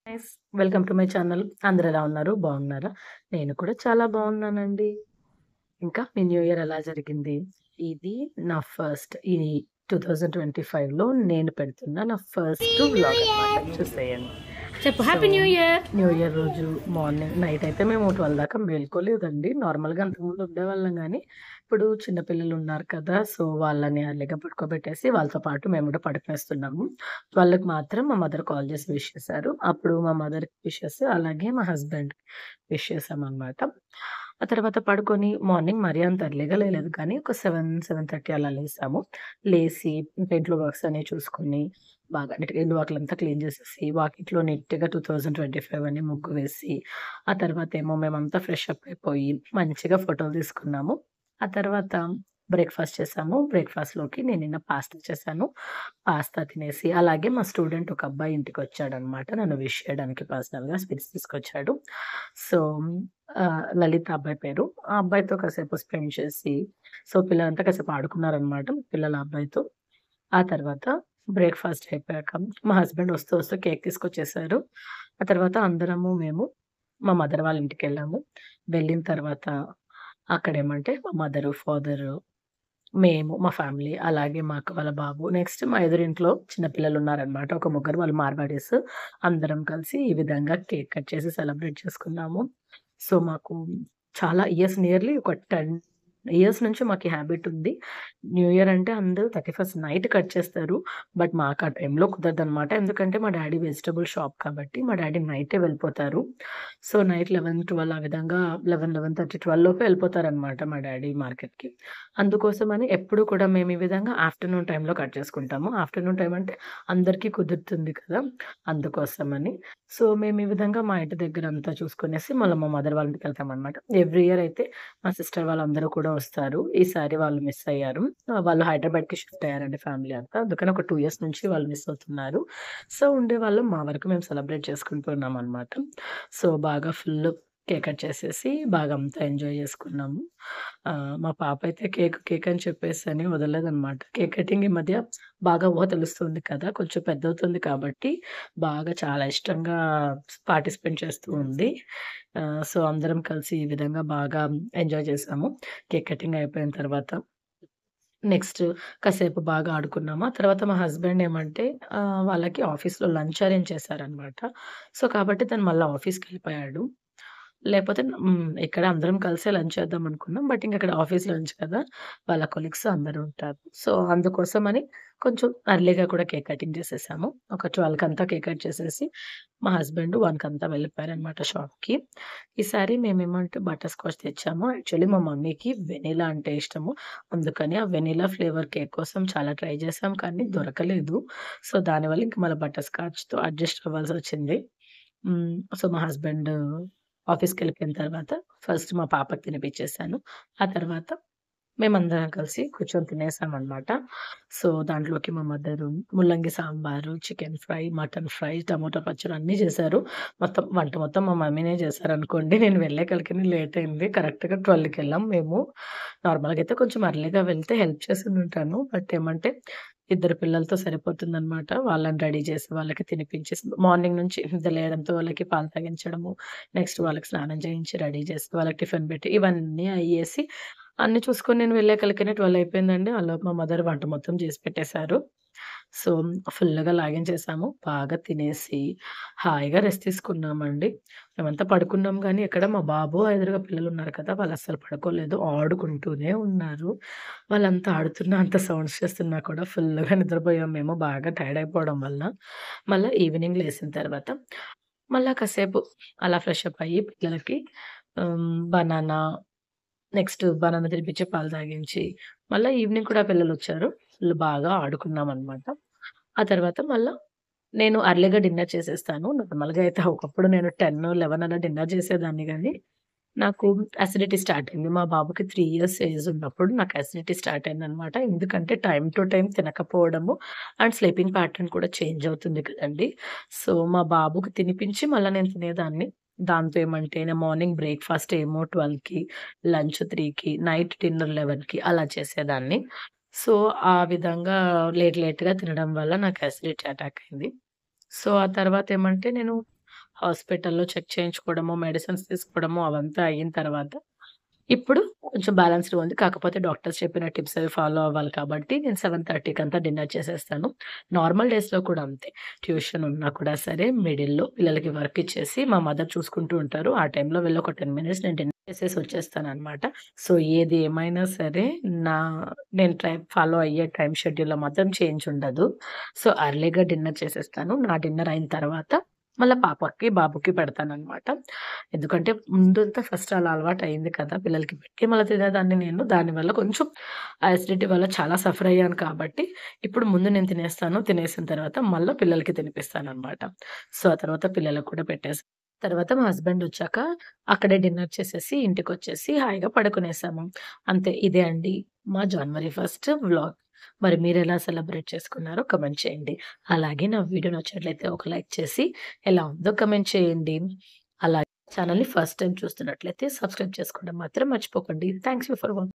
Nice. Welcome to my channel. అందరూ ఎలా ఉన్నారు? బాగున్నారా? నేను కూడా చాలా బాగున్నానండి. ఇంకా మీ న్యూ ఇయర్ ఎలా జరిగింది? ఇది నా ఫస్ట్ ఈ 2025లో నేను పెడుతున్న నా ఫస్ట్ హ్యాపీ న్యూ వ్లాగ్ అన్నమాట. ఇయర్ చూసేయండి. చెప్పు. So, happy new year. New year రోజు మార్నింగ్ నైట్ అయితే మేము 12 దాకా మేలుకోలేదండి. నార్మల్‌గా అంతకుముందు ఉండేవాళ్ళం గానీ, ఇప్పుడు చిన్న పిల్లలు ఉన్నారు కదా! సో, వాళ్ళని ఎర్లీగా పడుకోబెట్టేసి వాళ్ళతో పాటు మేము కూడా పడుకునేస్తున్నాము. 12కి మాత్రం మా మదర్ కాల్ చేసి విష్ చేశారు. అప్పుడు మా మదర్‌కి విషెస్ అలాగే మా హస్బెండ్‌కి విష్ చేశామనమాట. ఆ తర్వాత పడుకొని మార్నింగ్ మరీ అంత ఎర్లీగా లేయలేదు కానీ ఒక 7, 7:30 అలా లేసాము. లేసి ఇంకా ఇంట్లో వర్క్స్ అన్నీ చూసుకొని బాగా నీట్‌గా ఇల్లు వాకిలంతా క్లీన్ చేసేసి, వాకిట్లో నీట్‌గా 2025 అని ముగ్గు వేసి, ఆ తర్వాతేమో మేమంతా ఫ్రెష్ అప్ అయిపోయి, మంచిగా ఫోటోలు తీసుకున్నాము. ఆ తర్వాత బ్రేక్‌ఫాస్ట్ చేసాము. బ్రేక్‌ఫాస్ట్‌లోకి నేను నిన్న పాస్తా చేశాను. పాస్తా తినేసి, అలాగే మా స్టూడెంట్ ఒక అబ్బాయి ఇంటికొచ్చాడనమాట. నన్ను విష్ చేయడానికి పర్సనల్‌గా స్వీట్స్ తీసుకొచ్చాడు. సో, లలిత్ ఆ అబ్బాయి పేరు. ఆ అబ్బాయితో కాసేపు స్పెండ్ చేసి, సో, పిల్లలంతా కాసేపు ఆడుకున్నారనమాట పిల్లలు ఆ అబ్బాయితో. ఆ తర్వాత బ్రేక్‌ఫాస్ట్ అయిపోయాక మా హస్బెండ్ వస్తూ, వస్తూ కేక్ తీసుకొచ్చేసారు. ఆ తర్వాత అందరము మేము మా మదర్ వాళ్ళ ఇంటికెళ్ళాము. వెళ్ళిన తర్వాత అక్కడేమంటే మా మదరు, ఫాదరు, మేము, మా ఫ్యామిలీ అలాగే మా అక్క వాళ్ళ బాబు, నెక్స్ట్ మా ఎదురింట్లో చిన్న పిల్లలున్నారనమాట. ఒక ముగ్గురు వాళ్ళు మార్వాడీస్. అందరం కలిసి ఈ విధంగా కేక్ కట్ చేసి సెలబ్రేట్ చేసుకున్నాము. సో, మాకు చాలా ఇయర్స్ నియర్లీ ఒక 10 ఇయర్స్ నుంచి మాకు ఈ హాబిట్ ఉంది. న్యూ ఇయర్ అంటే అందరూ 31st నైట్ కట్ చేస్తారు. బట్ మాకు ఆ టైంలో కుదరదనమాట. ఎందుకంటే మా డ్యాడీ వెజిటబుల్ షాప్ కాబట్టి మా డ్యాడీ నైటే వెళ్ళిపోతారు. సో, నైట్ 11, 12 ఆ విధంగా 11, 11:30, 12 లోపే వెళ్ళిపోతారనమాట మా డ్యాడీ మార్కెట్‌కి. అందుకోసమని ఎప్పుడు కూడా మేము ఈ విధంగా ఆఫ్టర్‌నూన్ టైమ్‌లో కట్ చేసుకుంటాము. ఆఫ్టర్‌నూన్ టైమ్ అంటే అందరికీ కుదురుతుంది కదా! అందుకోసమని. సో, మేము ఈ విధంగా మా ఇంటి దగ్గరంతా చూసుకొనేసి మళ్ళా మా మదర్ వాళ్ళ ఇంటికెళ్తామనమాట. ఎవ్రీ ఇయర్ అయితే మా సిస్టర్ వాళ్ళందరూ కూడా వస్తారు. ఈసారి వాళ్ళు మిస్ అయ్యారు. వాళ్ళు హైదరాబాద్‌కి షిఫ్ట్ అయ్యారండి ఫ్యామిలీ అంతా. అందుకని ఒక 2 ఇయర్స్ నుంచి వాళ్ళు మిస్ అవుతున్నారు. సో, ఉండేవాళ్ళం. మా వరకు మేము సెలబ్రేట్ చేసుకుంటున్నామనమాట. సో, బాగా ఫుల్లు కేక్ కట్ చేసేసి బాగా అంతా ఎంజాయ్ చేసుకున్నాము. మా పాప అయితే కేక్, కేక్ అని చెప్పేసని వదలలేదనమాట. కేక్ కటింగ్ ఈ మధ్య బాగా ఊహ తెలుస్తుంది కదా! కొంచెం పెద్దవుతుంది కాబట్టి బాగా చాలా ఇష్టంగా పార్టిసిపేట్ చేస్తూ ఉంది. సో, అందరం కలిసి ఈ విధంగా బాగా ఎంజాయ్ చేసాము. కేక్ కటింగ్ అయిపోయిన తర్వాత నెక్స్ట్ కాసేపు బాగా ఆడుకున్నాము. ఆ తర్వాత మా హస్బెండ్ ఏమంటే వాళ్ళకి ఆఫీస్‌లో లంచ్ అరేంజ్ చేశారనమాట. సో, కాబట్టి తను మళ్ళా ఆఫీస్‌కెళ్ళిపోయాడు. లేపోతే ఇక్కడ అందరం కలిసే లంచ్ చేద్దాం అనుకున్నాం. బట్ ఇంకక్కడ ఆఫీస్ లంచ్ కదా! వాళ్ళ కొలీగ్స్ అందరూ ఉంటారు. సో, అందుకోసమని కొంచెం ఎర్లీగా కూడా కేక్ కటింగ్ చేసేసాము. ఒక 12కంతా కేక్ కట్ చేసేసి, మా హస్బెండ్ 1కంతా వెళ్ళిపోయారనమాట షాప్‌కి. ఈసారి మేమేమంటే బటర్ స్కాచ్ తెచ్చాము. యాక్చువల్లీ మా మమ్మీకి వెనిలా అంటే ఇష్టము. అందుకని ఆ వెనిలా ఫ్లేవర్ కేక్ కోసం చాలా ట్రై చేసాం కానీ దొరకలేదు. సో, దానివల్ల ఇంక మళ్ళా బటర్ స్కాచ్‌తో అడ్జస్ట్ అవ్వాల్సొచ్చింది. సో, మా హస్బెండ్ ఆఫీస్‌కెళ్ళిపోయిన తర్వాత ఫస్ట్ మా పాపకి తినిపిచ్చేసాను. ఆ తర్వాత మేమందరం కలిసి కూర్చొని తినేసామనమాట. సో, దాంట్లోకి మా మదరు ముల్లంగి sambar, chicken fry, mutton fry, tomato పచ్చడి అన్నీ చేశారు. మొత్తం వంట మొత్తం మా మమ్మీనే చేశారనుకోండి. నేను వెళ్ళేకలికినే లేట్ అయింది. కరెక్ట్‌గా 12కెళ్ళాం మేము. నార్మల్‌గా అయితే కొంచెం ఎర్లీగా వెళ్తే హెల్ప్ చేసుండుంటాను. బట్ ఏమంటే ఇద్దరు పిల్లలతో సరిపోతుందనమాట. వాళ్ళని రెడీ చేసి, వాళ్ళకి తినిపించేసి, మార్నింగ్ నుంచి నిద్ర లేయడంతో వాళ్ళకి పాలు తాగించడము, నెక్స్ట్ వాళ్ళకి స్నానం చేయించి, రెడీ చేసి, వాళ్ళకి టిఫిన్ పెట్టి, ఇవన్నీ అయ్యేసి, అన్నీ చూసుకొని నేను వెళ్ళేకలికినే 12 అయిపోయిందండి. ఆలోపు మా మదర్ వంట మొత్తం చేసి పెట్టేశారు. సో, ఫుల్లుగా లాగించేసాము. బాగా తినేసి, హాయిగా రెస్ట్ తీసుకున్నామండి. మేమంతా పడుకున్నాం గానీ, ఎక్కడ మా బాబు ఎదురుగా పిల్లలున్నారు కదా! వాళ్ళస్సలు పడుకోలేదు. ఆడుకుంటూనే ఉన్నారు. వాళ్ళంతా ఆడుతున్నా, అంత సౌండ్స్ చేస్తున్నా కూడా ఫుల్లుగా నిద్రపోయాం మేము బాగా టైర్డ్ అయిపోవడం వల్ల. మళ్ళా ఈవినింగ్ లేసిన తర్వాత, మళ్ళా కాసేపు అలా ఫ్రెష్ అప్ అయ్యి పిల్లలకి బనానా, నెక్స్ట్ బనానా తినిపించి, పాలు తాగించి, మళ్ళా ఈవినింగ్ కూడా పిల్లలొచ్చారు. ఫుల్ బాగా ఆడుకున్నామనమాట. ఆ తర్వాత మళ్ళా నేను అర్లీగా డిన్నర్ చేసేస్తాను. నార్మల్‌గా అయితే ఒకప్పుడు నేను 10, 11 అలా డిన్నర్ చేసేదాన్ని గానీ, నాకు అసిడిటీ స్టార్ట్ అయింది. మా బాబుకి 3 ఇయర్స్ ఏజ్ ఉన్నప్పుడు నాకు అసిడిటీ స్టార్ట్ అయిందనమాట. ఎందుకంటే టైమ్ టు టైమ్ తినకపోవడము అండ్ స్లీపింగ్ ప్యాటర్న్ కూడా చేంజ్ అవుతుంది కదండీ! సో, మా బాబుకి తినిపించి మళ్ళా నేను తినేదాన్ని. దాంతో ఏమంటే నేను మార్నింగ్ బ్రేక్‌ఫాస్ట్ ఏమో 12కి, లంచ్ 3కి, నైట్ డిన్నర్ 11కి అలా చేసేదాన్ని. సో, ఆ విధంగా లేట్‌గా తినడం వల్ల నాకు అసిడిటీ అటాక్ అయింది. సో, ఆ తర్వాతేమంటే నేను హాస్పిటల్‌లో చెక్ చేయించుకోవడము, మెడిసిన్స్ తీసుకోవడము అవంతా అయిన తర్వాత ఇప్పుడు కొంచెం బ్యాలెన్స్‌డ్‌గా ఉంది. కాకపోతే డాక్టర్స్ చెప్పిన టిప్స్ అవి ఫాలో అవ్వాలి కాబట్టి నేను 7:30కి అంతా డిన్నర్ చేసేస్తాను. నార్మల్ డేస్‌లో కూడా అంతే. ట్యూషన్ ఉన్నా కూడా సరే మిడిల్‌లో పిల్లలకి వర్క్ ఇచ్చేసి మా మదర్ చూసుకుంటూ ఉంటారు. ఆ టైంలో వెళ్ళి ఒక 10 మినిట్స్ నేను డిన్నర్ చేసేసి వచ్చేస్తాననమాట. సో, ఏది ఏమైనా సరే నా నేను ఫాలో అయ్యే టైమ్ షెడ్యూల్‌లో మాత్రం చేంజ్ ఉండదు. సో, ఎర్లీగా డిన్నర్ చేసేస్తాను. నా డిన్నర్ అయిన తర్వాత మళ్ళా పాపకి, బాబుకి పెడతాననమాట. ఎందుకంటే ముందంతా ఫస్ట్ అలా అలవాటయింది కదా! పిల్లలకి పెట్టి మళ్ళా తినేదాన్ని నేను. దానివల్ల కొంచెం అసిడిటీ వల్ల చాలా సఫర్ అయ్యాను కాబట్టి, ఇప్పుడు ముందు నేను తినేస్తాను. తినేసిన తర్వాత మళ్ళా పిల్లలకి తినిపిస్తాననమాట. సో, ఆ తర్వాత పిల్లలకి కూడా పెట్టేసి తర్వాత మా హస్బెండొచ్చాక అక్కడే డిన్నర్ చేసేసి ఇంటికొచ్చేసి హాయిగా పడుకునేసాము. అంతే ఇదే అండి మా జనవరి 1 వ్లాగ్. మరి మీరెలా సెలబ్రేట్ చేసుకున్నారో కామెంట్ చేయండి. అలాగే నా వీడియో నచ్చినట్లయితే ఒక లైక్ చేసి ఎలా ఉందో కామెంట్ చేయండి. అలాగే ఛానెల్‌ని ఫస్ట్ టైమ్ చూస్తున్నట్లయితే సబ్స్క్రైబ్ చేసుకోవడం మాత్రం మర్చిపోకండి. Thanks you for watching.